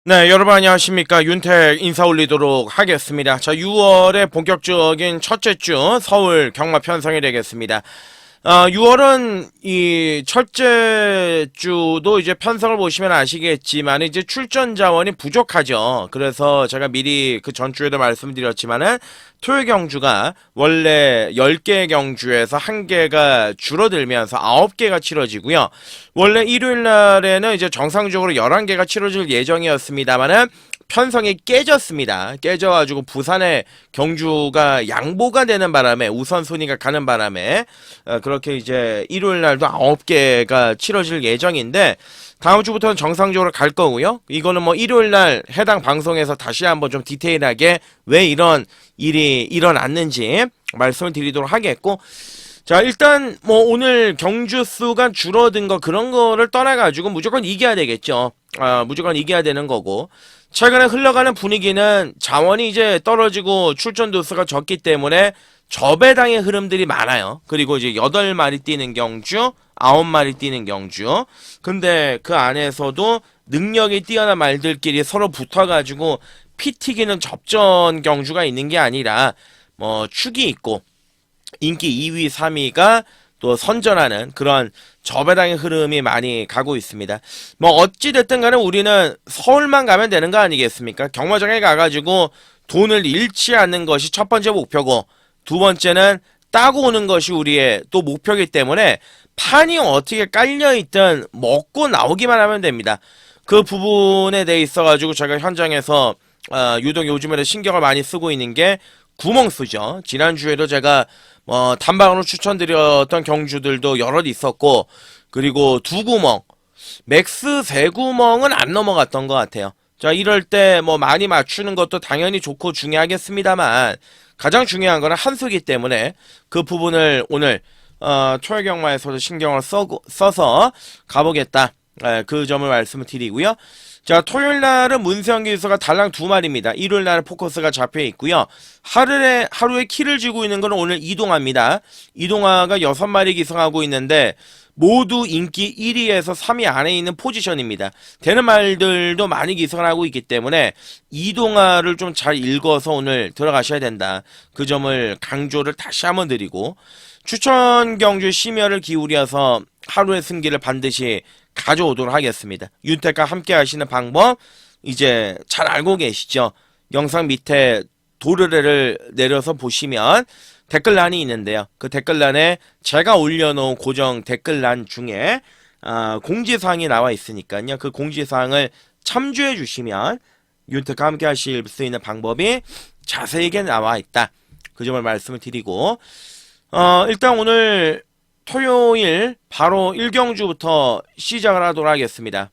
네, 여러분 안녕하십니까. 윤택 인사 올리도록 하겠습니다. 자, 6월의 본격적인 첫째 주 서울 경마 편성이 되겠습니다. 6월은 이 첫째 주도 이제 편성을 보시면 아시겠지만 이제 출전 자원이 부족하죠. 그래서 제가 미리 그 전주에도 말씀드렸지만은 토요 경주가 원래 10개 경주에서 1개가 줄어들면서 9개가 치러지고요. 원래 일요일 날에는 이제 정상적으로 11개가 치러질 예정이었습니다만은 편성이 깨졌습니다. 깨져가지고 부산의 경주가 양보가 되는 바람에 우선순위가 가는 바람에 그렇게 이제 일요일 날도 9개가 치러질 예정인데 다음 주부터는 정상적으로 갈 거고요. 이거는 뭐 일요일 날 해당 방송에서 다시 한번 좀 디테일하게 왜 이런 일이 일어났는지 말씀을 드리도록 하겠고, 자, 일단 뭐 오늘 경주 수가 줄어든 거 그런 거를 떠나가지고 무조건 이겨야 되겠죠. 무조건 이겨야 되는 거고, 최근에 흘러가는 분위기는 자원이 이제 떨어지고 출전 도수가 적기 때문에 저배당의 흐름들이 많아요. 그리고 이제 8마리 뛰는 경주, 9마리 뛰는 경주. 근데 그 안에서도 능력이 뛰어난 말들끼리 서로 붙어가지고 피 튀기는 접전 경주가 있는 게 아니라 뭐 축이 있고 인기 2위, 3위가 또 선전하는 그런 저배당의 흐름이 많이 가고 있습니다. 뭐 어찌됐든 간에 우리는 서울만 가면 되는 거 아니겠습니까? 경마장에 가가지고 돈을 잃지 않는 것이 첫 번째 목표고, 두 번째는 따고 오는 것이 우리의 또 목표이기 때문에 판이 어떻게 깔려있든 먹고 나오기만 하면 됩니다. 그 부분에 대해 있어가지고 제가 현장에서 유독 요즘에는 신경을 많이 쓰고 있는 게 구멍수죠. 지난주에도 제가 단방으로 추천드렸던 경주들도 여럿 있었고, 그리고 두 구멍, 맥스 세 구멍은 안 넘어갔던 것 같아요. 자, 이럴 때 뭐 많이 맞추는 것도 당연히 좋고 중요하겠습니다만 가장 중요한 거는 한 수기 때문에 그 부분을 오늘 초회경마에서도 신경을 써서 가보겠다. 그 점을 말씀을 드리고요. 자, 토요일 날은 문세영 기수가 달랑 2마리입니다. 일요일 날은 포커스가 잡혀 있고요. 하루에 키를 쥐고 있는 것은 오늘 이동화입니다. 이동화가 6마리 기승하고 있는데 모두 인기 1위에서 3위 안에 있는 포지션입니다. 되는 말들도 많이 기승을 하고 있기 때문에 이동화를 좀 잘 읽어서 오늘 들어가셔야 된다. 그 점을 강조를 다시 한번 드리고, 추천 경주 심혈을 기울여서 하루의 승기를 반드시 가져오도록 하겠습니다. 윤택과 함께 하시는 방법 이제 잘 알고 계시죠? 영상 밑에 도르래를 내려서 보시면 댓글란이 있는데요. 그 댓글란에 제가 올려놓은 고정 댓글란 중에 공지사항이 나와 있으니까요. 그 공지사항을 참조해 주시면 윤택과 함께 하실 수 있는 방법이 자세하게 나와 있다. 그 점을 말씀을 드리고, 일단 오늘 토요일 바로 1경주부터 시작을 하도록 하겠습니다.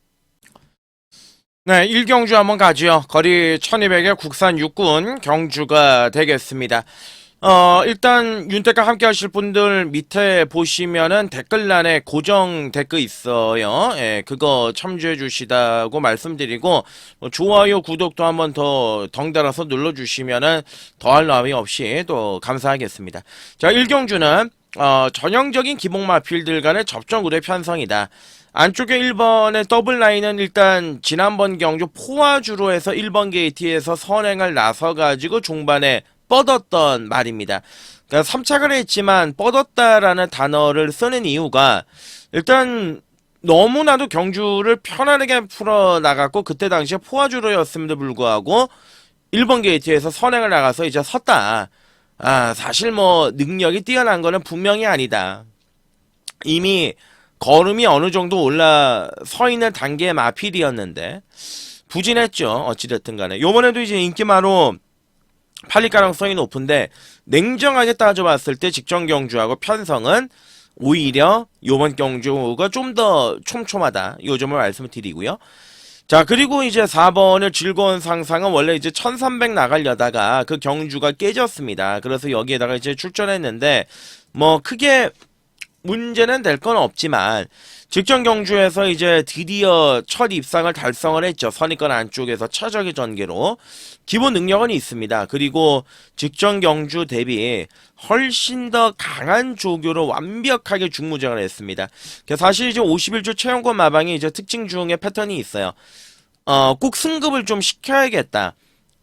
네, 1경주 한번 가죠. 거리 1200의 국산 육군 경주가 되겠습니다. 일단 윤택과 함께 하실 분들 밑에 보시면은 댓글란에 고정 댓글 있어요. 예, 그거 참조해 주시다고 말씀드리고, 좋아요, 구독도 한번 더 덩달아서 눌러주시면은 더할 나위 없이 또 감사하겠습니다. 자, 1경주는 전형적인 기복마 필들 간의 접전 구도의 편성이다. 안쪽에 1번의 더블 라인은 일단 지난번 경주 포화주로 해서 1번 게이트에서 선행을 나서가지고 중반에 뻗었던 말입니다. 그러니까 3착을 했지만 뻗었다라는 단어를 쓰는 이유가, 일단 너무나도 경주를 편안하게 풀어나갔고 그때 당시에 포화주로였음에도 불구하고 1번 게이트에서 선행을 나가서 이제 섰다. 사실 뭐 능력이 뛰어난 거는 분명히 아니다. 이미 걸음이 어느 정도 올라서 있는 단계의 마필이었는데 부진했죠. 어찌됐든 간에 요번에도 이제 인기마로 팔릴 가능성이 높은데, 냉정하게 따져봤을 때 직전 경주하고 편성은 오히려 요번 경주가 좀 더 촘촘하다. 요 점을 말씀을 드리고요. 자, 그리고 이제 4번을 즐거운 상상은 원래 이제 1300 나가려다가 그 경주가 깨졌습니다. 그래서 여기에다가 이제 출전했는데 뭐 크게 문제는 될 건 없지만 직전 경주에서 이제 드디어 첫 입상을 달성을 했죠. 선입권 안쪽에서 차적의 전개로. 기본 능력은 있습니다. 그리고 직전 경주 대비 훨씬 더 강한 조교로 완벽하게 중무장을 했습니다. 사실 이제 51주 체험권 마방이 이제 특징 중에 패턴이 있어요. 꼭 승급을 좀 시켜야겠다.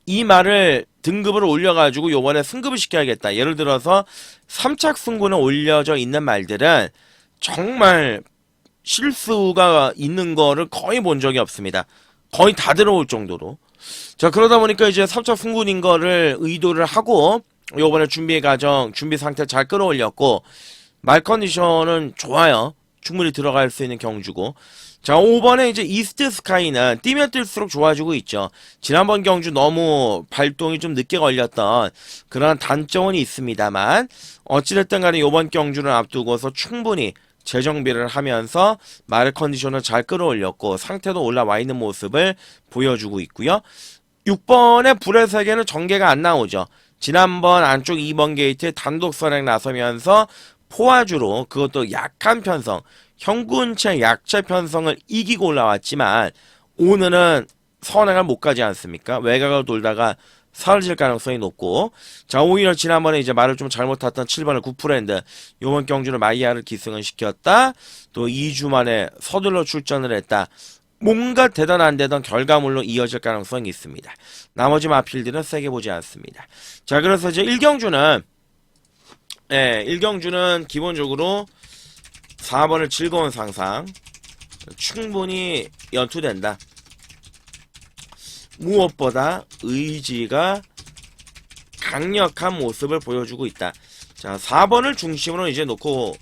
이 말을 등급을 올려가지고 요번에 승급을 시켜야겠다. 예를 들어서 3착 승군에 올려져 있는 말들은 정말 실수가 있는 거를 거의 본 적이 없습니다. 거의 다 들어올 정도로. 자, 그러다 보니까 이제 3착 승군인 거를 의도를 하고 요번에 준비 과정, 준비 상태 잘 끌어올렸고 말 컨디션은 좋아요. 충분히 들어갈 수 있는 경주고. 자, 5번에 이제 이스트 스카이는 뛰면 뛸수록 좋아지고 있죠. 지난번 경주 너무 발동이 좀 늦게 걸렸던 그런 단점은 있습니다만 어찌됐든 간에 이번 경주를 앞두고서 충분히 재정비를 하면서 말 컨디션을 잘 끌어올렸고 상태도 올라와 있는 모습을 보여주고 있고요. 6번의 불의 세계는 전개가 안 나오죠. 지난번 안쪽 2번 게이트에 단독 선행 나서면서 포화주로 그것도 약한 편성, 현군체 약체 편성을 이기고 올라왔지만 오늘은 선행을 못 가지 않습니까? 외곽을 돌다가 사라질 가능성이 높고 자 오히려 지난번에 이제 말을 좀 잘못 탔던 7번의 구프랜드 요번 경주는 마이야를 기승을 시켰다. 또 2주 만에 서둘러 출전을 했다. 뭔가 대단 안 되던 결과물로 이어질 가능성이 있습니다. 나머지 마필들은 세게 보지 않습니다. 자 그래서 이제 1경주는 1경주는 기본적으로 4번을 즐거운 상상 충분히 연투된다. 무엇보다 의지가 강력한 모습을 보여주고 있다. 자 4번을 중심으로 이제 놓고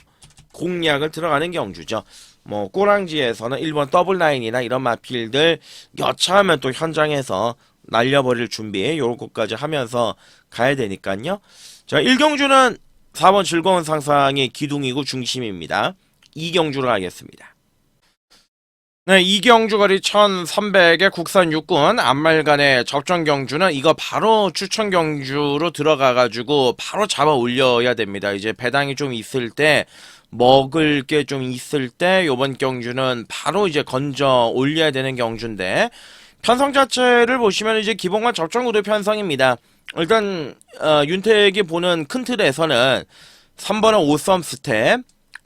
공략을 들어가는 경주죠. 뭐 꼬랑지에서는 1번 더블라인이나 이런 마필들 여차하면 또 현장에서 날려버릴 준비 요런 것까지 하면서 가야 되니까요. 자 1경주는 4번 즐거운 상상이 기둥이고 중심입니다. 2경주로 가겠습니다. 네, 2경주 거리 1300의 국산 육군 앞말간의 접전 경주는 이거 바로 추천 경주로 들어가가지고 바로 잡아 올려야 됩니다. 이제 배당이 좀 있을 때 먹을 게 좀 있을 때 요번 경주는 바로 이제 건져 올려야 되는 경주인데 편성 자체를 보시면 이제 기본관 접전구도 편성입니다. 일단 윤택이 보는 큰 틀에서는 3번의 오썸 스텝,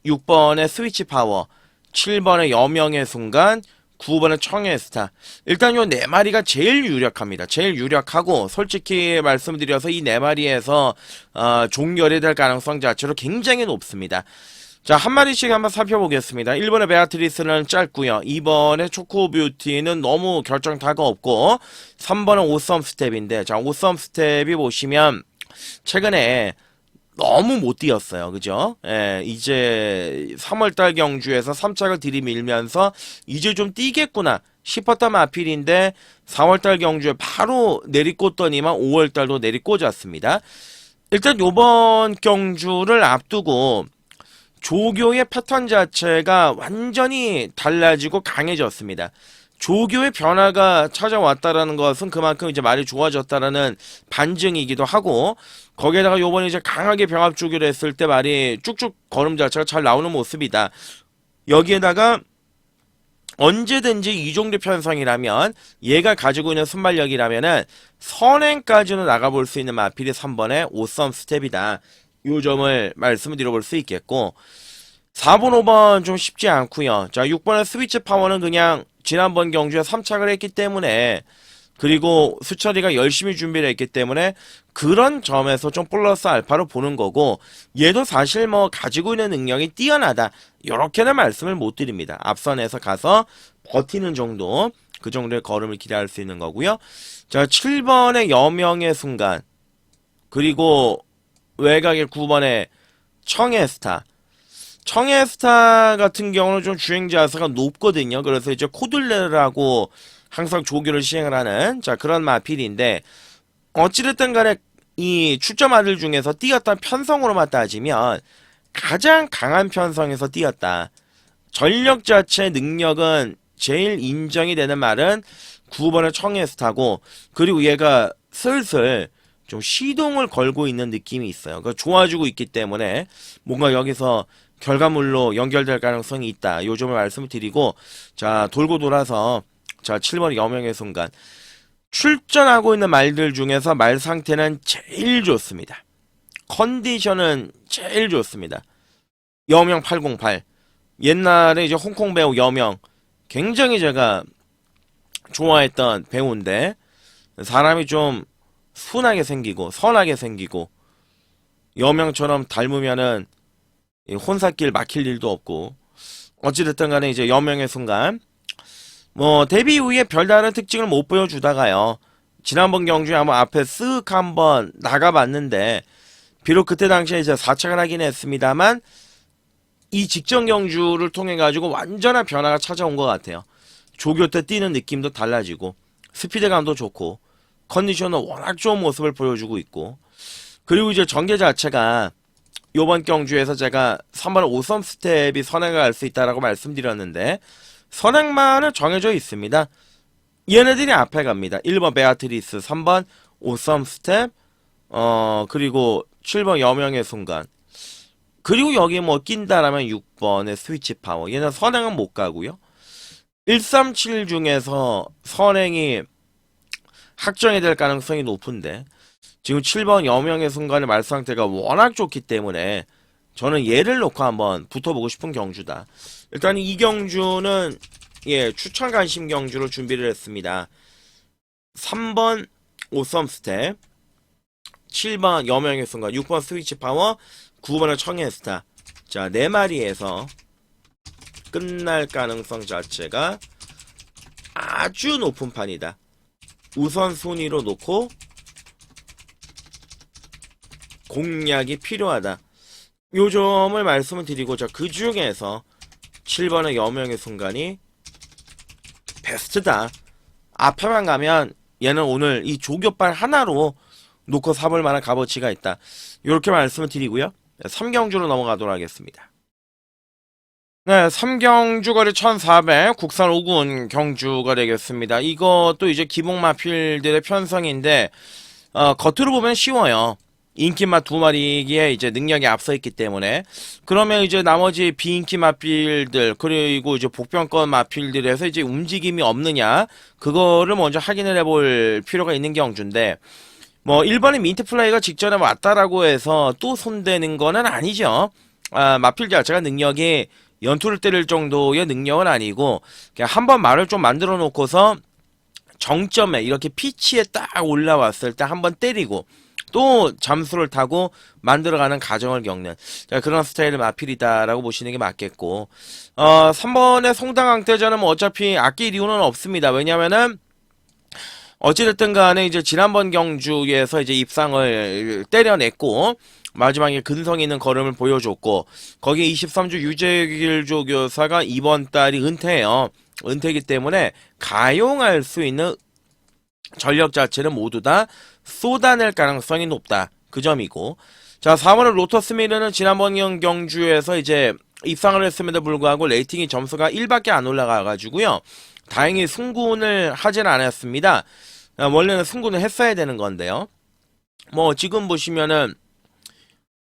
6번의 스위치 파워, 7번의 여명의 순간, 9번의 청의 스타. 일단 요 네 마리가 제일 유력합니다. 제일 유력하고 솔직히 말씀드려서 이 네 마리에서 종결이 될 가능성 자체로 굉장히 높습니다. 자, 한 마리씩 한번 살펴보겠습니다. 1번의 베아트리스는 짧고요. 2번의 초코뷰티는 너무 결정타가 없고 3번은 오썸 스텝인데 자, 오썸 스텝이 보시면 최근에 너무 못 뛰었어요. 그죠? 예, 이제 3월달 경주에서 3착을 들이밀면서 이제 좀 뛰겠구나 싶었던 마필인데 4월달 경주에 바로 내리꽂더니만 5월달도 내리꽂았습니다. 일단 요번 경주를 앞두고 조교의 패턴 자체가 완전히 달라지고 강해졌습니다. 조교의 변화가 찾아왔다라는 것은 그만큼 이제 말이 좋아졌다라는 반증이기도 하고 거기에다가 요번에 이제 강하게 병합 조교를 했을 때 말이 쭉쭉 걸음 자체가 잘 나오는 모습이다. 여기에다가 언제든지 이종류 편성이라면 얘가 가지고 있는 순발력이라면은 선행까지는 나가볼 수 있는 마필이 3번의 오썸 스텝이다. 요 점을 말씀을 드려볼 수 있겠고 4번 5번 좀 쉽지 않고요. 자 6번의 스위치 파워는 그냥 지난번 경주에 3착을 했기 때문에 그리고 수철이가 열심히 준비를 했기 때문에 그런 점에서 좀 플러스 알파로 보는 거고 얘도 사실 뭐 가지고 있는 능력이 뛰어나다 이렇게는 말씀을 못 드립니다. 앞선에서 가서 버티는 정도 그 정도의 걸음을 기대할 수 있는 거고요. 자 7번의 여명의 순간 그리고 외곽의 9번의 청의 스타. 청의 스타 같은 경우는 좀 주행 자세가 높거든요. 그래서 이제 코들레라고 항상 조교를 시행을 하는 자 그런 마필인데 어찌됐든 간에 이 출점 아들 중에서 뛰었던 편성으로만 따지면 가장 강한 편성에서 뛰었다. 전력 자체 능력은 제일 인정이 되는 말은 9번의 청의 스타고 그리고 얘가 슬슬 좀 시동을 걸고 있는 느낌이 있어요. 그 좋아지고 있기 때문에 뭔가 여기서 결과물로 연결될 가능성이 있다. 요 점을 말씀을 드리고 자 돌고 돌아서 자 7번의 여명의 순간 출전하고 있는 말들 중에서 말 상태는 제일 좋습니다. 컨디션은 제일 좋습니다. 여명 808 옛날에 이제 홍콩 배우 여명 굉장히 제가 좋아했던 배우인데 사람이 좀 순하게 생기고 선하게 생기고 여명처럼 닮으면은 이 혼사길 막힐 일도 없고 어찌됐든 간에 이제 여명의 순간 뭐 데뷔 이후에 별다른 특징을 못 보여주다가요. 지난번 경주에 한번 앞에 쓱 한번 나가봤는데 비록 그때 당시에 이제 4착을 하긴 했습니다만 이 직전 경주를 통해 가지고 완전한 변화가 찾아온 것 같아요. 조교 때 뛰는 느낌도 달라지고 스피드감도 좋고 컨디션은 워낙 좋은 모습을 보여주고 있고 그리고 이제 전개 자체가 요번 경주에서 제가 3번 5섬 스텝이 선행을 갈 수 있다라고 말씀드렸는데 선행만은 정해져 있습니다. 얘네들이 앞에 갑니다. 1번 베아트리스, 3번 5섬 스텝, 그리고 7번 여명의 순간. 그리고 여기 뭐 낀다라면 6번의 스위치 파워. 얘는 선행은 못 가고요. 137 중에서 선행이 확정이 될 가능성이 높은데 지금 7번 여명의 순간의 말 상태가 워낙 좋기 때문에 저는 얘를 놓고 한번 붙어보고 싶은 경주다. 일단 이 경주는 예 추천 관심 경주로 준비를 했습니다. 3번 5섬 스텝, 7번 여명의 순간, 6번 스위치 파워, 9번의 청해 스타. 자, 4마리에서 끝날 가능성 자체가 아주 높은 판이다. 우선 순위로 놓고 공략이 필요하다. 요 점을 말씀을 드리고 그 중에서 7번의 여명의 순간이 베스트다. 앞에만 가면 얘는 오늘 이 조교발 하나로 놓고 사볼 만한 값어치가 있다. 이렇게 말씀을 드리고요. 3경주로 넘어가도록 하겠습니다. 네, 3경주 거리 1400 국산 5군 경주가 되겠습니다. 이것도 이제 기본 마필들의 편성인데 겉으로 보면 쉬워요. 인기맛 2마리기에 이제 능력이 앞서 있기 때문에 그러면 이제 나머지 비인기 마필들 그리고 이제 복병권 마필들에서 이제 움직임이 없느냐 그거를 먼저 확인을 해볼 필요가 있는 경주인데 뭐 1번의 민트 플라이가 직전에 왔다라고 해서 또 손대는 거는 아니죠. 마필 자체가 능력이 연투를 때릴 정도의 능력은 아니고 그냥 한번 말을 좀 만들어 놓고서 정점에 이렇게 피치에 딱 올라왔을 때 한번 때리고 또 잠수를 타고 만들어가는 과정을 겪는 그런 스타일의 마필이다라고 보시는 게 맞겠고 3번의 송당강태자는 뭐 어차피 아낄 이유는 없습니다. 왜냐면은 어찌됐든 간에 이제 지난번 경주에서 이제 입상을 때려냈고 마지막에 근성 있는 걸음을 보여줬고 거기에 23주 유재길 조교사가 이번 달이 은퇴해요. 은퇴이기 때문에 가용할 수 있는 전력 자체를 모두 다 쏟아낼 가능성이 높다. 그 점이고 자 4번은 로터스 미르는 지난번 경주에서 이제 입상을 했음에도 불구하고 레이팅이 점수가 1밖에 안 올라가가지고요. 다행히 승군을 하진 않았습니다. 원래는 승군을 했어야 되는 건데요. 뭐 지금 보시면은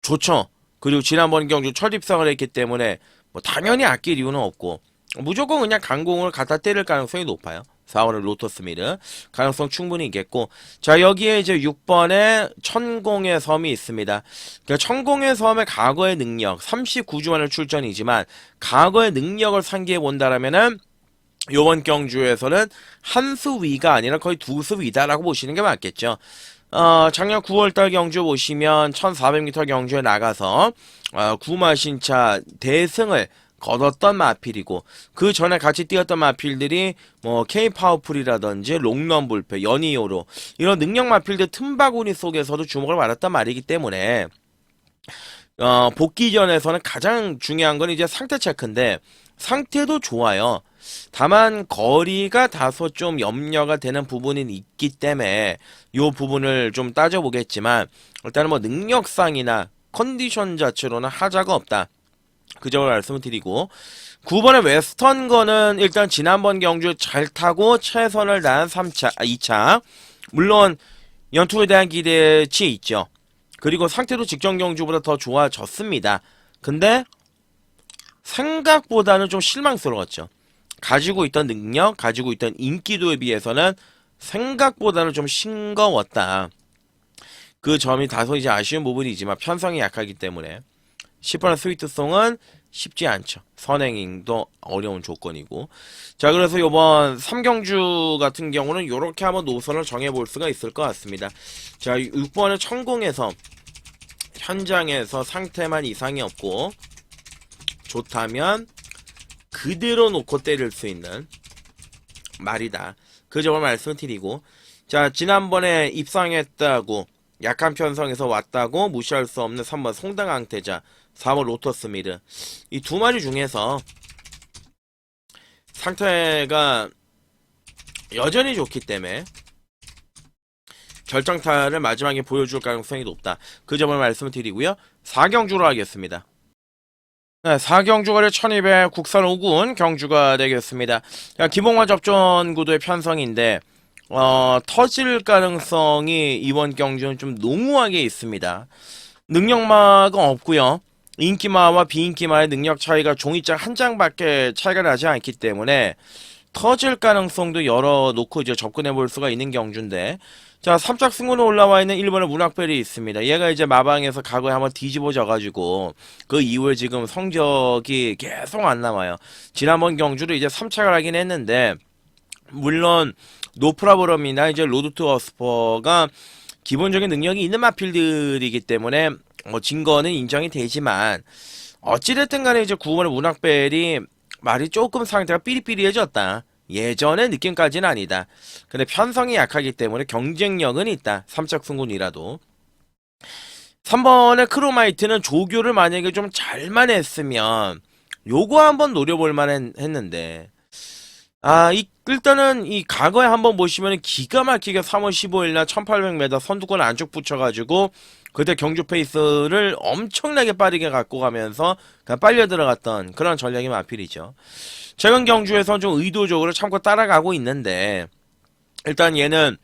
좋죠. 그리고 지난번 경주 첫 입상을 했기 때문에 뭐 당연히 아낄 이유는 없고 무조건 그냥 강공을 갖다 때릴 가능성이 높아요. 4번의 로터스 미르 가능성 충분히 있겠고 자 여기에 이제 6번에 천공의 섬이 있습니다. 그러니까 천공의 섬의 과거의 능력 39주만을 출전이지만 과거의 능력을 상기해 본다라면은 요번 경주에서는 한 수 위가 아니라 거의 두 수 위다라고 보시는 게 맞겠죠. 작년 9월달 경주 보시면 1400m 경주에 나가서 구마신차 대승을 거뒀던 마필이고 그 전에 같이 뛰었던 마필들이 뭐 K-파워풀이라든지 롱런불패, 연이오로 이런 능력 마필들 틈바구니 속에서도 주목을 받았단 말이기 때문에 복귀전에서는 가장 중요한 건 이제 상태 체크인데 상태도 좋아요. 다만 거리가 다소 좀 염려가 되는 부분이 있기 때문에 이 부분을 좀 따져보겠지만 일단은 뭐 능력상이나 컨디션 자체로는 하자가 없다. 그 점을 말씀을 드리고 9번의 웨스턴 거는 일단 지난번 경주 잘 타고 최선을 다한 2차 물론 연투에 대한 기대치 있죠. 그리고 상태도 직전 경주보다 더 좋아졌습니다. 근데 생각보다는 좀 실망스러웠죠. 가지고 있던 능력, 가지고 있던 인기도에 비해서는 생각보다는 좀 싱거웠다. 그 점이 다소 이제 아쉬운 부분이지만 편성이 약하기 때문에 10번의 스위트송은 쉽지 않죠. 선행도 어려운 조건이고. 자, 그래서 요번 3경주 같은 경우는 요렇게 한번 노선을 정해볼 수가 있을 것 같습니다. 자, 6번을 천공해서 현장에서 상태만 이상이 없고 좋다면 그대로 놓고 때릴 수 있는 말이다. 그 점을 말씀드리고, 자, 지난번에 입상했다고 약한 편성에서 왔다고 무시할 수 없는 3번 송당강태자, 4번 로터스미르, 이 두 마리 중에서 상태가 여전히 좋기 때문에 결정타를 마지막에 보여줄 가능성이 높다. 그 점을 말씀을 드리고요. 4경주로 하겠습니다. 네, 4경주가 1200 국산 5군 경주가 되겠습니다. 기본화 접전 구도의 편성인데 터질 가능성이 이번 경주는 좀 농후하게 있습니다. 능력마가 없고요. 인기마와 비인기마의 능력 차이가 종이장 한 장밖에 차이가 나지 않기 때문에 터질 가능성도 열어놓고 이제 접근해 볼 수가 있는 경주인데, 자, 3짝 승군에 올라와 있는 1번의 문학벨이 있습니다. 얘가 이제 마방에서 과거에 한번 뒤집어져가지고 그 이후에 지금 성적이 계속 안 나와요. 지난번 경주로 이제 3착을 하긴 했는데, 물론 노프라보럼이나 이제 로드투어스퍼가 기본적인 능력이 있는 마필들이기 때문에 증거는 인정이 되지만, 어찌됐든 간에 이제 9번의 문학벨이 말이 조금 상태가 삐리삐리해졌다. 예전의 느낌까지는 아니다. 근데 편성이 약하기 때문에 경쟁력은 있다. 3짝 승군이라도. 3번의 크로마이트는 조교를 만약에 좀 잘만 했으면 요거 한번 노려볼 만 했는데, 일단은 이 과거에 한번 보시면 기가 막히게 3월 15일날 1800m 선두권 안쪽 붙여가지고 그때 경주 페이스를 엄청나게 빠르게 갖고 가면서 그냥 빨려 들어갔던 그런 전략이 마필이죠. 최근 경주에서 좀 의도적으로 참고 따라가고 있는데, 일단 얘는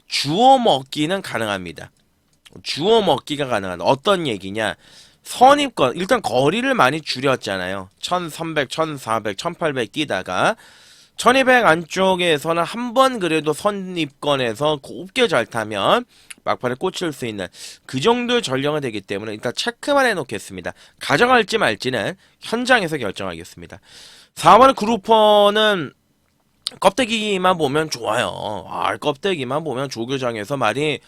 주워 먹기는 가능합니다. 주워 먹기가 가능한 어떤 얘기냐? 선입권, 일단 거리를 많이 줄였잖아요. 1300, 1400, 1800 뛰다가 1200 안쪽에서는 한 번 그래도 선입권에서 곱게 잘 타면 막판에 꽂힐 수 있는 그 정도의 전령이 되기 때문에 일단 체크만 해놓겠습니다. 가져갈지 말지는 현장에서 결정하겠습니다. 4번의 그루퍼는 껍데기만 보면 좋아요. 껍데기만 보면 조교장에서 말이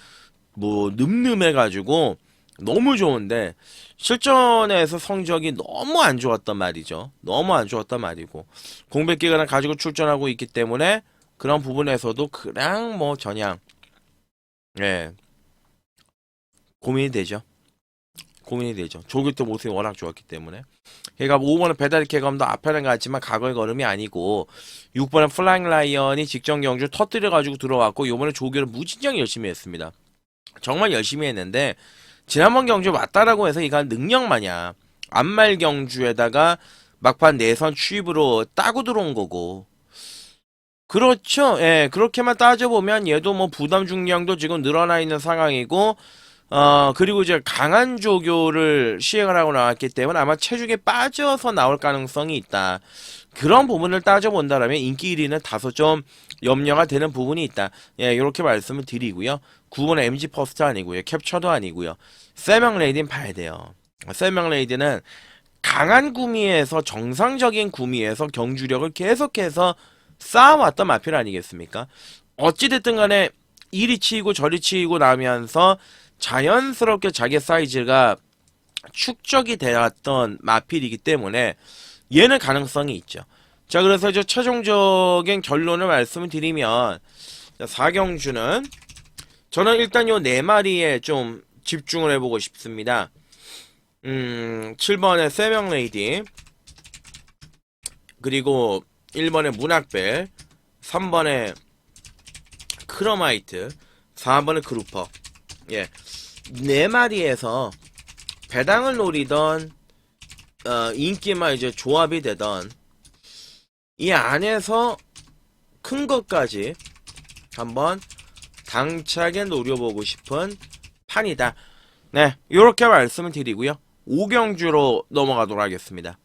뭐 늠름해가지고 너무 좋은데 실전에서 성적이 너무 안 좋았단 말이죠. 너무 안 좋았단 말이고 공백기간을 가지고 출전하고 있기 때문에 그런 부분에서도 그냥 뭐 전향 고민이 되죠. 고민이 되죠. 조교 때 모습이 워낙 좋았기 때문에. 그러니까 5번은 배달의 쾌감도 앞에는 갔지만 과거의 걸음이 아니고, 6번은 플라잉 라이언이 직전 경주 터뜨려가지고 들어왔고, 요번에 조교를 무진장 열심히 했습니다. 정말 열심히 했는데 지난번 경주에 왔다라고 해서 이건 능력 마냥 안말 경주에다가 막판 내선 추입으로 따고 들어온 거고, 그렇죠. 예, 그렇게만 따져보면 얘도 뭐 부담 중량도 지금 늘어나 있는 상황이고, 그리고 이제 강한 조교를 시행을 하고 나왔기 때문에 아마 체중에 빠져서 나올 가능성이 있다. 그런 부분을 따져본다라면 인기 1위는 다소 좀 염려가 되는 부분이 있다. 예, 이렇게 말씀을 드리고요. 9번은 MG 퍼스트 아니고요. 캡처도 아니고요. 세명 레이디는 봐야 돼요. 세명 레이디는 강한 구미에서 정상적인 구미에서 경주력을 계속해서 쌓아왔던 마필 아니겠습니까? 어찌됐든 간에 이리 치이고 저리 치이고 나면서 자연스럽게 자기 사이즈가 축적이 되었던 마필이기 때문에 얘는 가능성이 있죠. 자, 그래서 이제 최종적인 결론을 말씀을 드리면, 4경주는 저는 일단 요 4마리에 좀 집중을 해보고 싶습니다. 7번의 세명 레이디, 그리고 1번의 문학벨, 3번의 크로마이트, 4번의 그루퍼. 예, 4마리에서 배당을 노리던 인기만 이제 조합이 되던 이 안에서 큰 것까지 한번 당차게 노려보고 싶은 판이다. 네, 요렇게 말씀을 드리고요. 5경주로 넘어가도록 하겠습니다.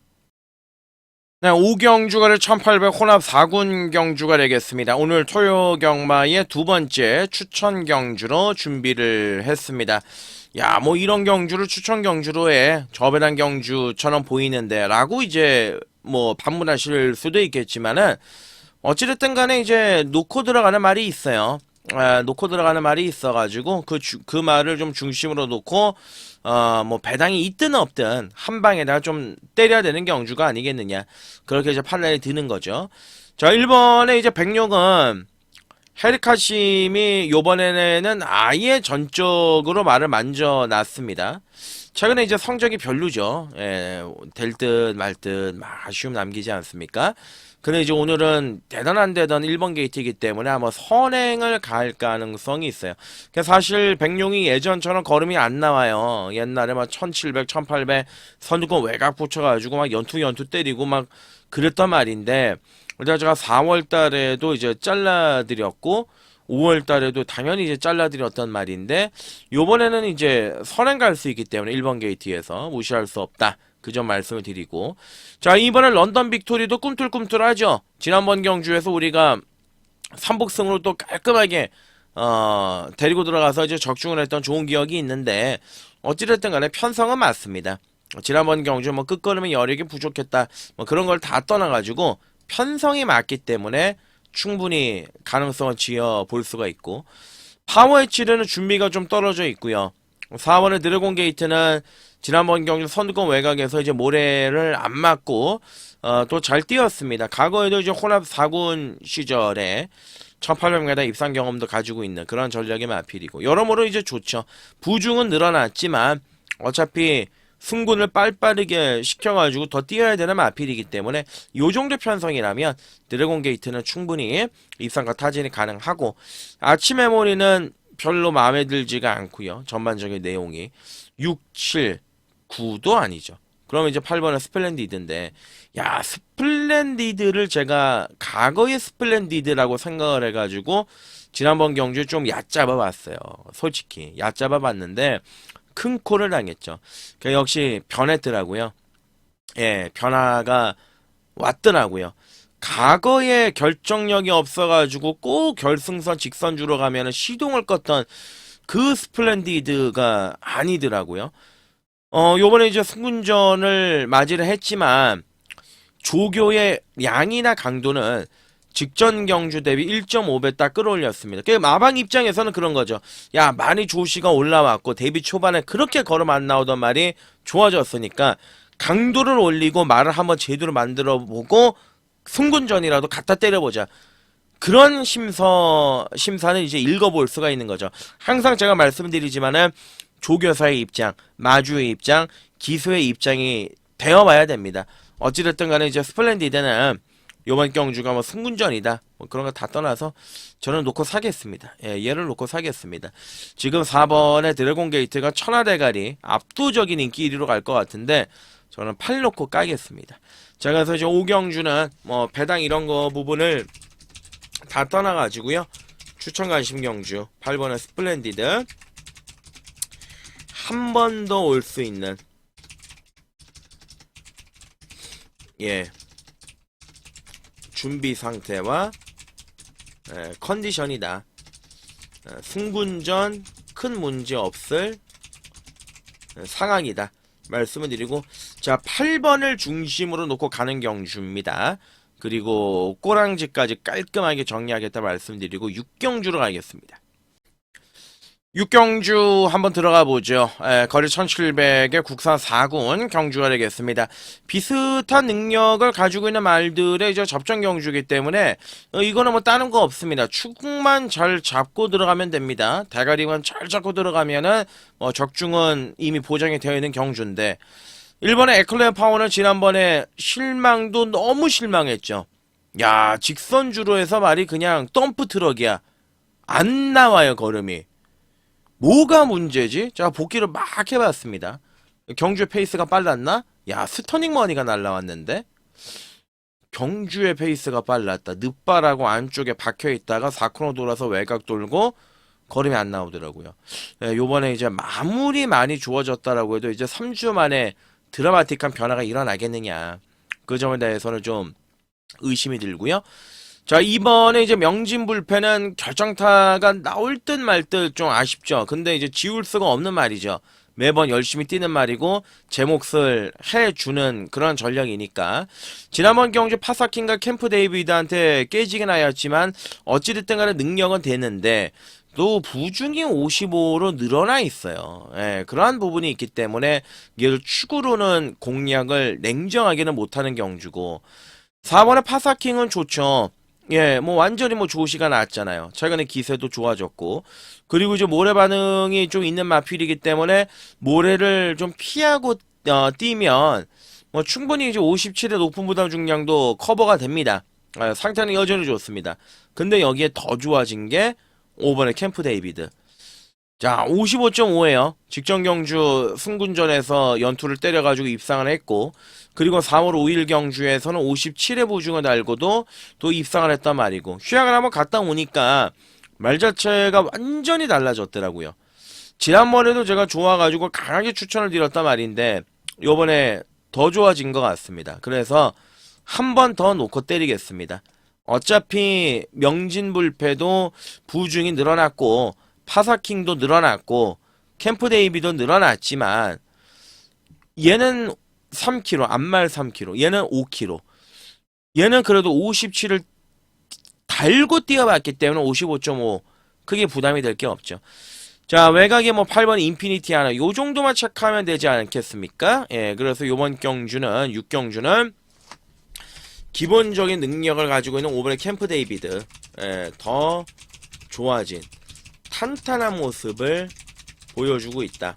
네, 5경주가 1800 혼합 4군 경주가 되겠습니다. 오늘 토요 경마의 두 번째 추천 경주로 준비를 했습니다. 야, 뭐 이런 경주를 추천 경주로 해. 저배당 경주처럼 보이는데 라고 이제 뭐 반문하실 수도 있겠지만은 어찌됐든 간에 이제 놓고 들어가는 말이 있어요. 놓고 들어가는 말이 있어가지고 그 말을 좀 중심으로 놓고 뭐 배당이 있든 없든 한 방에다가 좀 때려야 되는 경주가 아니겠느냐, 그렇게 이제 판단이 드는 거죠. 자, 1번에 이제 백룡은 헤리카심이 요번에는 아예 전적으로 말을 만져놨습니다. 최근에 이제 성적이 별로죠. 예, 될 듯 말 듯 아쉬움 남기지 않습니까? 근데 이제 오늘은 되던 안 되던 1번 게이트이기 때문에 아마 선행을 갈 가능성이 있어요. 사실 백룡이 예전처럼 걸음이 안 나와요. 옛날에 막 1700, 1800 선두권 외곽 붙여가지고 막 연투 때리고 막 그랬단 말인데, 그래서 제가 4월 달에도 이제 잘라드렸고 5월 달에도 당연히 이제 잘라드렸던 말인데, 요번에는 이제 선행 갈 수 있기 때문에 1번 게이트에서 무시할 수 없다, 그 점 말씀을 드리고, 자, 이번에 런던 빅토리도 꿈틀꿈틀하죠. 지난번 경주에서 우리가 3복승으로 또 깔끔하게 데리고 들어가서 이제 적중을 했던 좋은 기억이 있는데, 어찌됐든 간에 편성은 맞습니다. 지난번 경주 뭐 끝걸음에 여력이 부족했다 뭐 그런 걸 다 떠나가지고 편성이 맞기 때문에 충분히 가능성을 지어 볼 수가 있고, 파워 엣지는 준비가 좀 떨어져 있고요. 4번의 드래곤 게이트는 지난번 경주 선두권 외곽에서 이제 모래를 안 맞고 또 잘 뛰었습니다. 과거에도 이제 혼합 4군 시절에 1800m 입상 경험도 가지고 있는 그런 전략의 마필이고, 여러모로 이제 좋죠. 부중은 늘어났지만 어차피 승군을 빨빠르게 시켜가지고 더 뛰어야 되는 마필이기 때문에 요 정도 편성이라면 드래곤 게이트는 충분히 입상과 타진이 가능하고, 아침 메모리는 별로 마음에 들지가 않고요. 전반적인 내용이 6, 7, 9도 아니죠. 그러면 이제 8번은 스플렌디드인데, 야, 스플렌디드를 제가 과거의 스플렌디드라고 생각을 해가지고 지난번 경주에 좀 얕잡아 봤어요. 솔직히 얕잡아 봤는데 큰 콜을 당했죠. 역시 변했더라고요. 예, 변화가 왔더라고요. 과거에 결정력이 없어가지고 꼭 결승선 직선주로 가면은 시동을 껐던 그 스플렌디드가 아니더라고요. 요번에 이제 승군전을 맞이를 했지만 조교의 양이나 강도는 직전 경주 대비 1.5배 딱 끌어올렸습니다. 그 마방 입장에서는 그런 거죠. 야, 많이 조시가 올라왔고 데뷔 초반에 그렇게 걸음 안 나오던 말이 좋아졌으니까 강도를 올리고 말을 한번 제대로 만들어 보고 승군전이라도 갖다 때려보자. 그런 심사는 이제 읽어볼 수가 있는 거죠. 항상 제가 말씀드리지만은 조교사의 입장, 마주의 입장, 기수의 입장이 되어봐야 됩니다. 어찌됐든 간에 이제 스플렌디드는 요번 경주가 뭐 승군전이다 뭐 그런 거 다 떠나서 저는 놓고 사겠습니다. 예, 얘를 놓고 사겠습니다. 지금 4번의 드래곤 게이트가 천하대가리 압도적인 인기 1위로 갈 것 같은데 저는 8 놓고 까겠습니다. 자, 그래서 이제 5경주는 뭐 배당 이런 거 부분을 다 떠나가지고요. 추천 관심 경주 8번의 스플렌디드 한 번 더 올 수 있는, 예, 준비 상태와 컨디션이다. 승군전 큰 문제 없을 상황이다 말씀을 드리고, 자, 8번을 중심으로 놓고 가는 경주입니다. 그리고 꼬랑지까지 깔끔하게 정리하겠다 말씀드리고 6경주로 가겠습니다. 6경주 한번 들어가 보죠. 거리 1700의 국산 4군 경주가 되겠습니다. 비슷한 능력을 가지고 있는 말들의 이제 접전 경주이기 때문에 이거는 뭐 다른 거 없습니다. 축만 잘 잡고 들어가면 됩니다. 대가리만 잘 잡고 들어가면은 적중은 이미 보장이 되어 있는 경주인데, 1번의 에클레어 파워는 지난번에 실망도 너무 실망했죠. 야, 직선주로 해서 말이 그냥 덤프 트럭이야. 안 나와요, 걸음이. 뭐가 문제지? 제가 복귀를 막 해봤습니다. 경주의 페이스가 빨랐나? 야, 스터닝 머니가 날라왔는데? 경주의 페이스가 빨랐다. 늪바라고 안쪽에 박혀있다가 4코너 돌아서 외곽 돌고 걸음이 안 나오더라고요. 요번에 이제 마무리 많이 좋아졌다라고 해도 이제 3주 만에 드라마틱한 변화가 일어나겠느냐, 그 점에 대해서는 좀 의심이 들고요. 자, 이번에 이제 명진 불패는 결정타가 나올 듯 말 듯 좀 아쉽죠. 근데 이제 지울 수가 없는 말이죠. 매번 열심히 뛰는 말이고 제 몫을 해주는 그런 전략이니까. 지난번 경주 파사킹과 캠프 데이비드한테 깨지긴 하였지만 어찌됐든 간에 능력은 되는데 또 부중이 55로 늘어나 있어요. 예, 그러한 부분이 있기 때문에 얘를 축으로는 공략을 냉정하게는 못하는 경주고 4번의 파사킹은 좋죠. 예, 뭐 완전히 뭐 조시가 나왔잖아요. 최근에 기세도 좋아졌고 그리고 이제 모래 반응이 좀 있는 마필이기 때문에 모래를 좀 피하고 뛰면 뭐 충분히 이제 57의 높은 부담 중량도 커버가 됩니다. 상태는 여전히 좋습니다. 근데 여기에 더 좋아진 게 5번의 캠프 데이비드. 자, 55.5에요. 직전 경주 승군전에서 연투를 때려가지고 입상을 했고, 그리고 4월 5일 경주에서는 57의 보중을 달고도 또 입상을 했단 말이고, 휴양을 한번 갔다 오니까 말 자체가 완전히 달라졌더라고요. 지난번에도 제가 좋아가지고 강하게 추천을 드렸단 말인데, 요번에 더 좋아진 것 같습니다. 그래서 한 번 더 놓고 때리겠습니다. 어차피 명진불패도 부중이 늘어났고, 파사킹도 늘어났고 캠프 데이비도 늘어났지만 얘는 3kg 안말 3kg 얘는 5kg 얘는 그래도 57을 달고 뛰어봤기 때문에 55.5 크게 부담이 될 게 없죠. 자, 외곽에 뭐 8번 인피니티 하나 요 정도만 체크하면 되지 않겠습니까? 예, 그래서 요번 경주는 6경주는 기본적인 능력을 가지고 있는 5번의 캠프 데이비드 더 좋아진 탄탄한 모습을 보여주고 있다.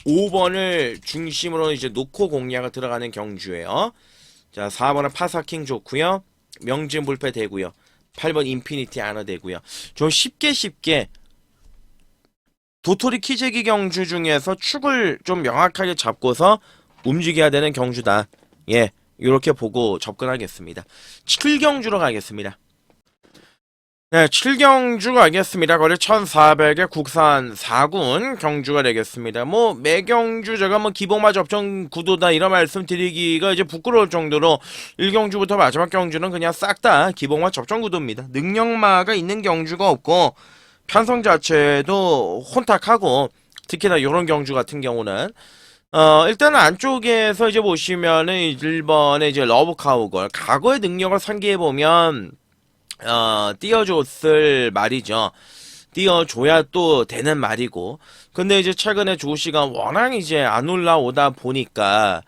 5번을 중심으로 이제 놓고 공략을 들어가는 경주예요. 자, 4번은 파사킹 좋고요. 명진 불패 되고요. 8번 인피니티 아너 되고요. 좀 쉽게 도토리 키재기 경주 중에서 축을 좀 명확하게 잡고서 움직여야 되는 경주다. 예, 이렇게 보고 접근하겠습니다. 7경주로 가겠습니다. 네, 7경주가 알겠습니다. 거리 1400의 국산 4군 경주가 되겠습니다. 뭐, 매경주 제가 뭐 기본마 접종 구도다 이런 말씀 드리기가 이제 부끄러울 정도로 1경주부터 마지막 경주는 그냥 싹 다 기본마 접종 구도입니다. 능력마가 있는 경주가 없고, 편성 자체도 혼탁하고, 특히나 이런 경주 같은 경우는, 일단 안쪽에서 이제 보시면은 1번에 이제 러브 카우걸, 과거의 능력을 상기해보면, 띄워줬을 말이죠. 띄워줘야 또 되는 말이고. 근데 이제 최근에 조시가 워낙 이제 안 올라오다 보니까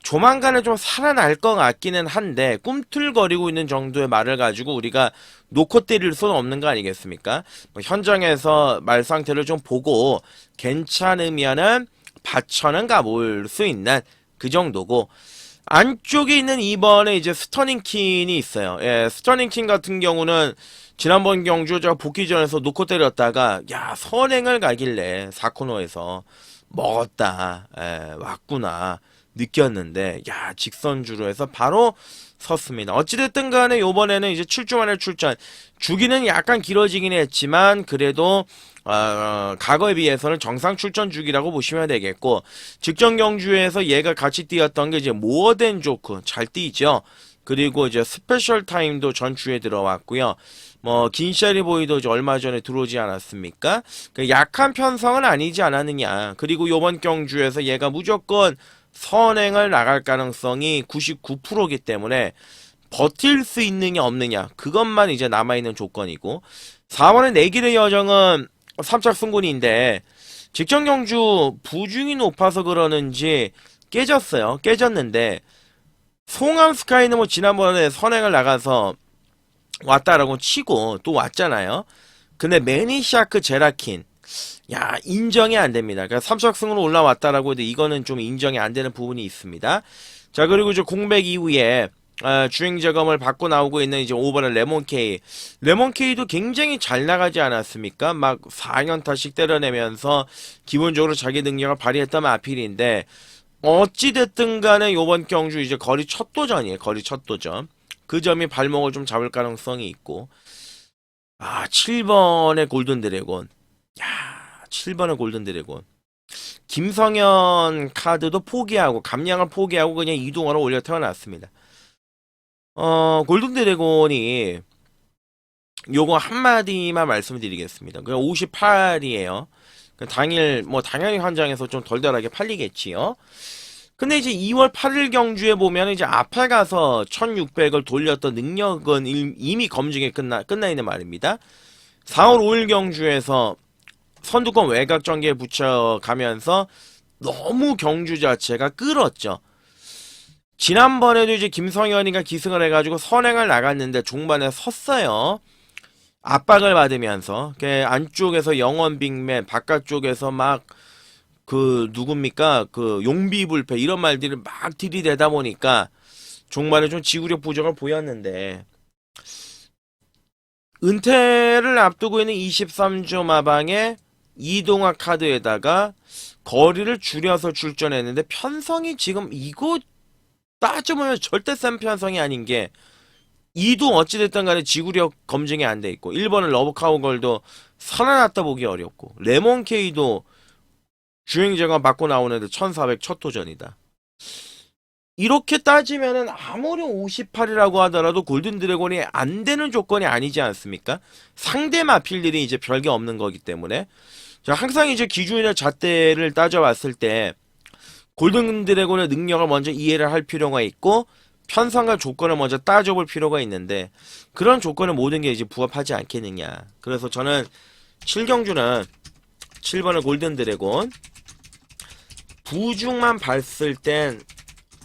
조만간에 좀 살아날 것 같기는 한데 꿈틀거리고 있는 정도의 말을 가지고 우리가 놓고 때릴 수는 없는 거 아니겠습니까? 뭐 현장에서 말 상태를 좀 보고 괜찮으면은 받쳐는 가볼 수 있는 그 정도고 안쪽에 있는 2번에 이제 스터닝킨이 있어요. 예, 스터닝킨 같은 경우는 지난번 경주 제가 복귀전에서 놓고 때렸다가 야 선행을 가길래 4코너에서 먹었다. 예, 왔구나 느꼈는데 야 직선주로 해서 바로 섰습니다. 어찌됐든 간에 요번에는 이제 7주 만에 출전 주기는 약간 길어지긴 했지만 그래도 과거에 비해서는 정상 출전 주기라고 보시면 되겠고 직전 경주에서 얘가 같이 뛰었던 게 이제 모어덴 조크 잘 뛰죠. 그리고 이제 스페셜 타임도 전주에 들어왔고요. 뭐 긴샤리 보이도 이제 얼마 전에 들어오지 않았습니까? 그 약한 편성은 아니지 않았느냐. 그리고 요번 경주에서 얘가 무조건 선행을 나갈 가능성이 99%이기 때문에 버틸 수 있느냐 없느냐 그것만 이제 남아있는 조건이고 4번의 내길의 여정은 3차 승군인데 직전 경주 부중이 높아서 그러는지 깨졌어요. 깨졌는데 송암 스카이는 뭐 지난번에 선행을 나가서 왔다라고 치고 또 왔잖아요. 근데 매니샤크 제라킨 야 인정이 안 됩니다. 그러니까 3착승으로 올라왔다라고 해도 이거는 좀 인정이 안 되는 부분이 있습니다. 자 그리고 이제 공백 이후에 주행 점검을 받고 나오고 있는 이제 5번의 레몬케이. 레몬케이도 굉장히 잘 나가지 않았습니까? 막 4연타씩 때려내면서 기본적으로 자기 능력을 발휘했다면 아필인데 어찌됐든 간에 요번 경주 이제 거리 첫 도전이에요. 거리 첫 도전. 그 점이 발목을 좀 잡을 가능성이 있고 7번의 골든 드래곤. 야 7번의 골든 드래곤. 김성현 카드도 포기하고 감량을 포기하고 그냥 이동하러 올려 태어났습니다. 골든 드래곤이 요거 한마디만 말씀드리겠습니다. 그 58이에요. 당일 뭐 당연히 현장에서 좀 덜덜하게 팔리겠지요. 근데 이제 2월 8일 경주에 보면 이제 앞에 가서 1600을 돌렸던 능력은 이미 검증이 끝나 있는 말입니다. 4월 5일 경주에서 선두권 외곽 전개에 붙여가면서 너무 경주 자체가 끌었죠. 지난번에도 이제 김성현이가 기승을 해가지고 선행을 나갔는데 종반에 섰어요. 압박을 받으면서 안쪽에서 영원 빅맨, 바깥쪽에서 막 그 누굽니까 그 용비불패 이런 말들을 막 들이대다 보니까 종반에 좀 지구력 부족을 보였는데, 은퇴를 앞두고 있는 23조 마방에 이동학 카드에다가 거리를 줄여서 출전했는데, 편성이 지금 이거 따져보면 절대 센 편성이 아닌 게, 이도 어찌됐든 간에 지구력 검증이 안 돼 있고, 1번은 러브카우걸도 살아났다 보기 어렵고, 레몬케이도 주행제가 받고 나오는데 1400 첫 도전이다. 이렇게 따지면은 아무리 58이라고 하더라도 골든드래곤이 안 되는 조건이 아니지 않습니까? 상대 마필들이 이제 별게 없는 거기 때문에. 자, 항상 이제 기준이나 잣대를 따져봤을 때 골든드래곤의 능력을 먼저 이해를 할 필요가 있고, 편성과 조건을 먼저 따져볼 필요가 있는데, 그런 조건은 모든 게 이제 부합하지 않겠느냐. 그래서 저는 7경주는 7번의 골든드래곤, 부중만 봤을 땐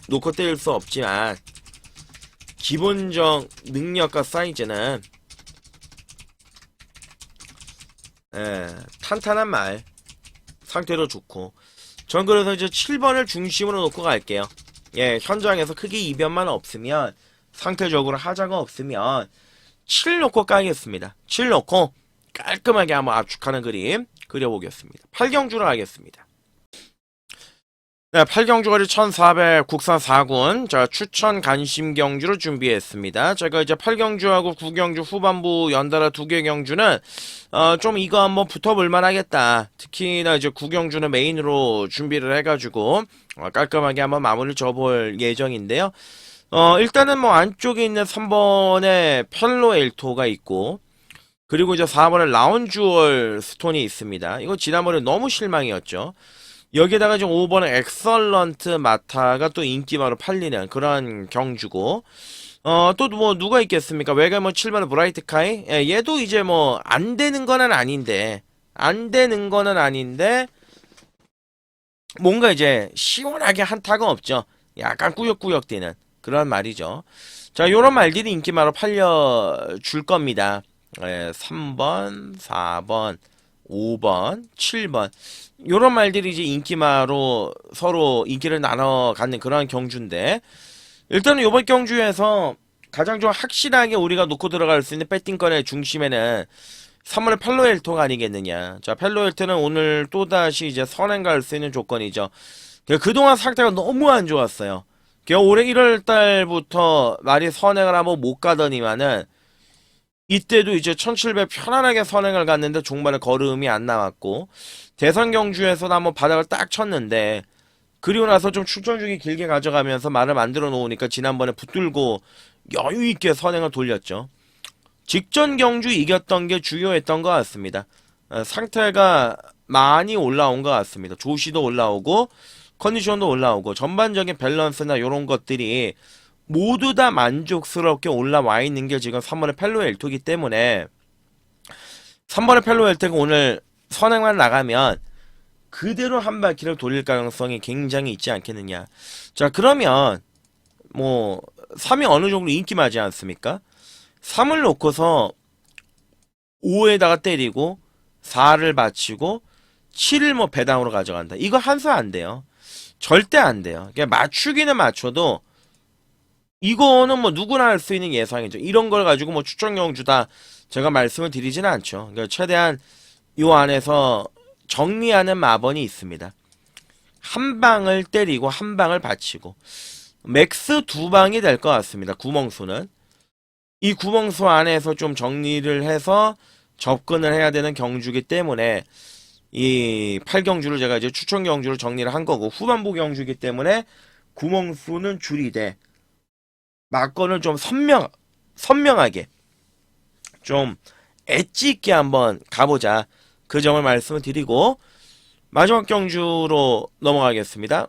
놓고 때릴 수 없지만 기본적 능력과 사이즈는 탄탄한 말, 상태도 좋고, 전 그래서 이제 7번을 중심으로 놓고 갈게요. 예, 현장에서 크게 이변만 없으면, 상태적으로 하자가 없으면 7 놓고 까겠습니다. 7 놓고 깔끔하게 한번 압축하는 그림 그려보겠습니다. 8경주로 하겠습니다. 네, 8경주거리 1400 국산 4군, 자, 추천 간심 경주로 준비했습니다. 제가 이제 8경주하고 9경주 후반부 연달아 2개 경주는, 좀 이거 한번 붙어볼만 하겠다. 특히나 이제 9경주는 메인으로 준비를 해가지고, 깔끔하게 한번 마무리를 줘볼 예정인데요. 일단은 뭐 안쪽에 있는 3번에 펠로 엘토가 있고, 그리고 이제 4번에 라운주얼 스톤이 있습니다. 이거 지난번에 너무 실망이었죠. 여기에다가 지금 5번의 엑설런트 마타가 또 인기바로 팔리는 그런 경주고, 또 뭐 누가 있겠습니까? 외가 뭐 7번의 브라이트 카이? 예, 얘도 이제 뭐 안 되는 거는 아닌데, 뭔가 이제 시원하게 한타가 없죠. 약간 꾸역꾸역 뛰는 그런 말이죠. 자, 요런 말들이 인기바로 팔려줄 겁니다. 예, 3번, 4번, 5번, 7번. 요런 말들이 이제 인기마로 서로 인기를 나눠 갖는 그런 경주인데, 일단은 요번 경주에서 가장 좀 확실하게 우리가 놓고 들어갈 수 있는 배팅권의 중심에는 3번의 펠로엘토가 아니겠느냐. 자, 펠로엘토는 오늘 또다시 이제 선행 갈 수 있는 조건이죠. 그동안 상태가 너무 안 좋았어요. 올해 1월달부터 말이 선행을 한번 못 가더니만은, 이때도 이제 1700 편안하게 선행을 갔는데 종반에 걸음이 안 나왔고, 대선 경주에서도 한번 바닥을 딱 쳤는데, 그리고 나서 좀 출전주기 길게 가져가면서 말을 만들어 놓으니까 지난번에 붙들고 여유있게 선행을 돌렸죠. 직전 경주 이겼던 게 주요했던 것 같습니다. 상태가 많이 올라온 것 같습니다. 조시도 올라오고 컨디션도 올라오고 전반적인 밸런스나 이런 것들이 모두 다 만족스럽게 올라와 있는 게 지금 3번의 펠로엘토기 때문에, 3번의 펠로엘토가 오늘 선행만 나가면 그대로 한 바퀴를 돌릴 가능성이 굉장히 있지 않겠느냐. 자, 그러면 뭐 3이 어느 정도 인기마지 않습니까? 3을 놓고서 5에다가 때리고 4를 받치고 7을 뭐 배당으로 가져간다. 이거 한수 안 돼요. 절대 안 돼요. 그냥 맞추기는 맞춰도 이거는 뭐 누구나 할 수 있는 예상이죠. 이런 걸 가지고 뭐 추천 경주다 제가 말씀을 드리지는 않죠. 그러니까 최대한 요 안에서 정리하는 마번이 있습니다. 한 방을 때리고 한 방을 받치고 맥스 2방이 될 것 같습니다. 구멍수는 이 구멍수 안에서 좀 정리를 해서 접근을 해야 되는 경주기 때문에, 이 8경주를 제가 이제 추천 경주를 정리를 한 거고, 후반부 경주기 때문에 구멍수는 줄이되 막건을 좀 선명하게 좀 엣지 있게 한번 가보자. 그 점을 말씀을 드리고 마지막 경주로 넘어가겠습니다.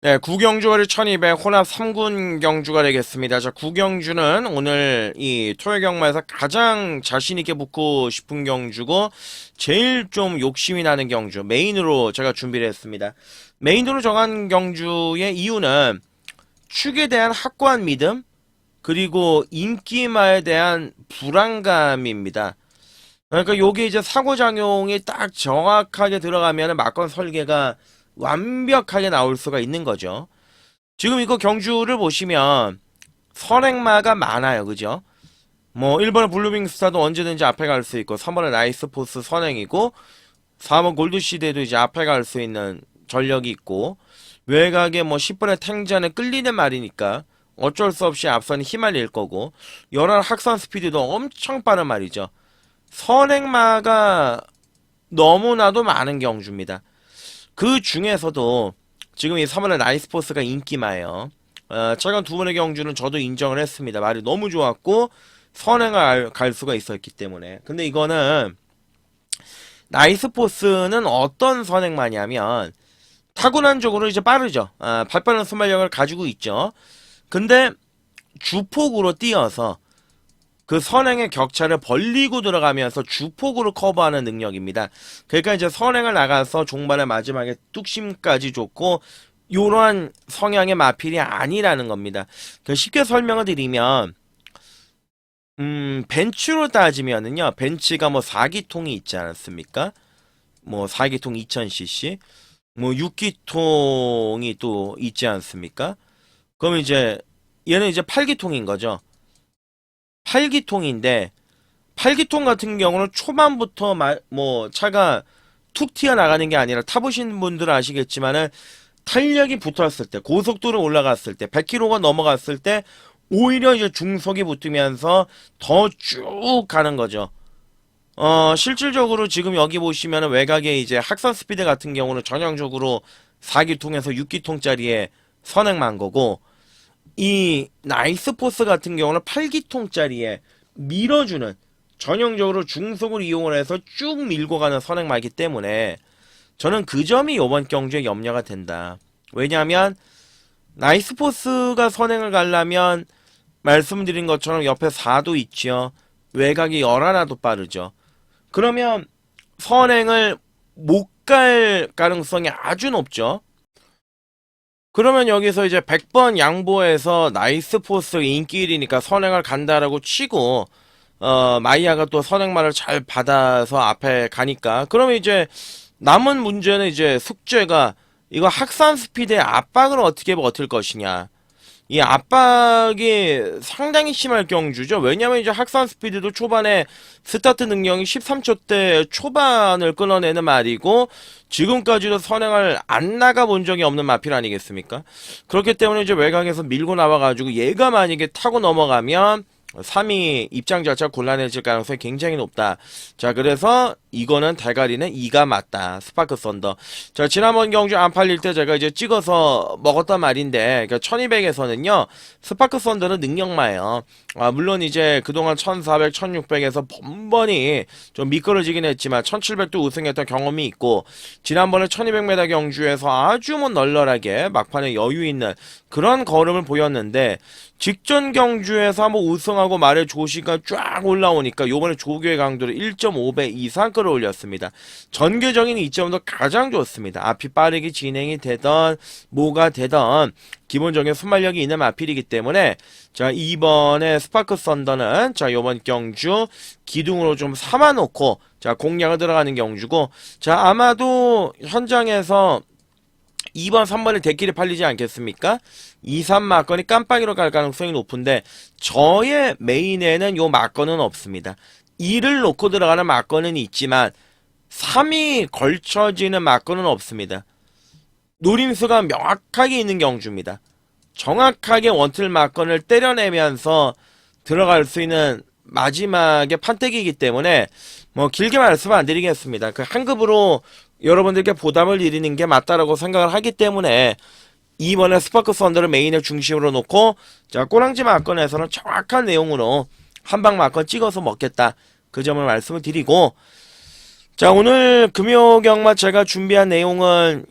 네, 구경주거리 1200 혼합 3군 경주가 되겠습니다. 자, 구경주는 오늘 이 토요 경마에서 가장 자신있게 붙고 싶은 경주고 제일 좀 욕심이 나는 경주 메인으로 제가 준비를 했습니다. 메인으로 정한 경주의 이유는 축에 대한 확고한 믿음 그리고 인기마에 대한 불안감입니다. 그러니까 요게 이제 상호작용이 딱 정확하게 들어가면 막건 설계가 완벽하게 나올 수가 있는 거죠. 지금 이거 경주를 보시면 선행마가 많아요. 그죠? 뭐 1번의 블루빙스타도 언제든지 앞에 갈 수 있고 3번의 나이스포스 선행이고 4번 골드시대도 이제 앞에 갈 수 있는 전력이 있고 외곽에 뭐 10번의 탱전에 끌리는 말이니까 어쩔 수 없이 앞선 휘말릴 거고 11 학선 스피드도 엄청 빠른 말이죠. 선행마가 너무나도 많은 경주입니다. 그 중에서도 지금 이 3번의 나이스포스가 인기마예요. 최근 두 번의 경주는 저도 인정을 했습니다. 말이 너무 좋았고 선행을 갈 수가 있었기 때문에. 근데 이거는 나이스포스는 어떤 선행마냐면 타고난적으로 이제 빠르죠. 발빠른 순발력을 가지고 있죠. 근데 주폭으로 뛰어서 그 선행의 격차를 벌리고 들어가면서 주폭으로 커버하는 능력입니다. 그러니까 이제 선행을 나가서 종반의 마지막에 뚝심까지 줬고 요러한 성향의 마필이 아니라는 겁니다. 쉽게 설명을 드리면 벤츠로 따지면은요. 벤츠가 뭐 4기통이 있지 않았습니까? 뭐 4기통 2000cc 뭐 6기통이 또 있지 않습니까? 그럼 이제 얘는 이제 8기통인 거죠. 8기통인데 8기통 같은 경우는 초반부터 뭐 차가 툭 튀어나가는 게 아니라 타보신 분들은 아시겠지만은 탄력이 붙었을 때 고속도로 올라갔을 때 100km가 넘어갔을 때 오히려 이제 중속이 붙으면서 더 쭉 가는 거죠. 실질적으로 지금 여기 보시면은 외곽에 이제 학선 스피드 같은 경우는 전형적으로 4기통에서 6기통짜리의 선행만 거고 이 나이스포스 같은 경우는 8기통짜리에 밀어주는 전형적으로 중속을 이용을 해서 쭉 밀고 가는 선행마이기 때문에 저는 그 점이 이번 경주에 염려가 된다. 왜냐하면 나이스포스가 선행을 가려면 말씀드린 것처럼 옆에 4도 있죠. 외곽이 11도 빠르죠. 그러면 선행을 못 갈 가능성이 아주 높죠. 그러면 여기서 이제 100번 양보해서 나이스포스 인기일이니까 선행을 간다라고 치고 마이야가 또 선행말을 잘 받아서 앞에 가니까 그러면 이제 남은 문제는 이제 숙제가 이거 학산 스피드의 압박을 어떻게 버틸 것이냐. 이 압박이 상당히 심할 경주죠. 왜냐면 이제 학산 스피드도 초반에 스타트 능력이 13초대 초반을 끊어내는 말이고 지금까지도 선행을 안 나가본 적이 없는 마필 아니겠습니까? 그렇기 때문에 이제 외곽에서 밀고 나와가지고 얘가 만약에 타고 넘어가면 3위 입장 자체가 곤란해질 가능성이 굉장히 높다. 자, 그래서 이거는 대가리는 2가 맞다. 스파크 썬더. 자, 지난번 경주 안 팔릴 때 제가 이제 찍어서 먹었단 말인데, 그러니까 1200에서는요, 스파크 썬더는 능력마예요. 물론 이제 그동안 1400, 1600에서 번번이 좀 미끄러지긴 했지만, 1700도 우승했던 경험이 있고, 지난번에 1200m 경주에서 아주 뭐 널널하게 막판에 여유 있는 그런 걸음을 보였는데, 직전 경주에서 한번 우승하고 말에 조시가 쫙 올라오니까 요번에 조교의 강도를 1.5배 이상 끌어올렸습니다. 전개적인 이점도 가장 좋습니다. 앞이 빠르게 진행이 되던 뭐가 되던 기본적인 순발력이 있는 마필이기 때문에 자 이번에 스파크 썬더는 자 요번 경주 기둥으로 좀 삼아놓고 자 공략을 들어가는 경주고 자 아마도 현장에서 2번, 3번의 대길이 팔리지 않겠습니까? 2, 3 막건이 깜빡이로 갈 가능성이 높은데 저의 메인에는 요 막건은 없습니다. 2를 놓고 들어가는 막건은 있지만 3이 걸쳐지는 막건은 없습니다. 노림수가 명확하게 있는 경주입니다. 정확하게 원틀 막건을 때려내면서 들어갈 수 있는 마지막에 판때기이기 때문에 뭐 길게 말씀 안 드리겠습니다. 그 한 급으로 여러분들께 보답을 드리는 게 맞다라고 생각을 하기 때문에 이번에 스파크 썬더를 메인의 중심으로 놓고 자 꼬랑지 막건에서는 정확한 내용으로 한 방 맞건 찍어서 먹겠다. 그 점을 말씀을 드리고, 자, 오늘 금요 경마 제가 준비한 내용은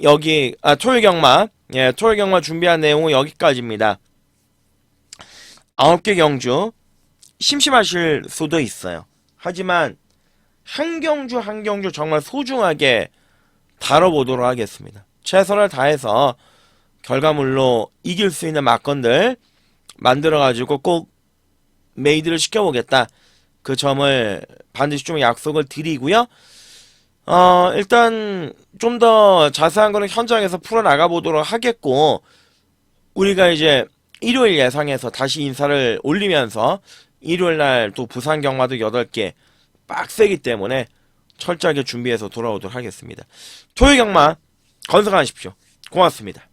토요 경마, 예, 토요 경마 준비한 내용은 여기까지입니다. 9개 경주, 심심하실 수도 있어요. 하지만, 한 경주 한 경주 정말 소중하게 다뤄보도록 하겠습니다. 최선을 다해서 결과물로 이길 수 있는 막건들 만들어가지고 꼭 메이드를 시켜보겠다. 그 점을 반드시 좀 약속을 드리고요. 일단 좀 더 자세한 거는 현장에서 풀어나가 보도록 하겠고, 우리가 이제 일요일 예상해서 다시 인사를 올리면서 일요일날 또 부산 경마도 8개 빡세기 때문에 철저하게 준비해서 돌아오도록 하겠습니다. 토요 경마 건강하십시오. 고맙습니다.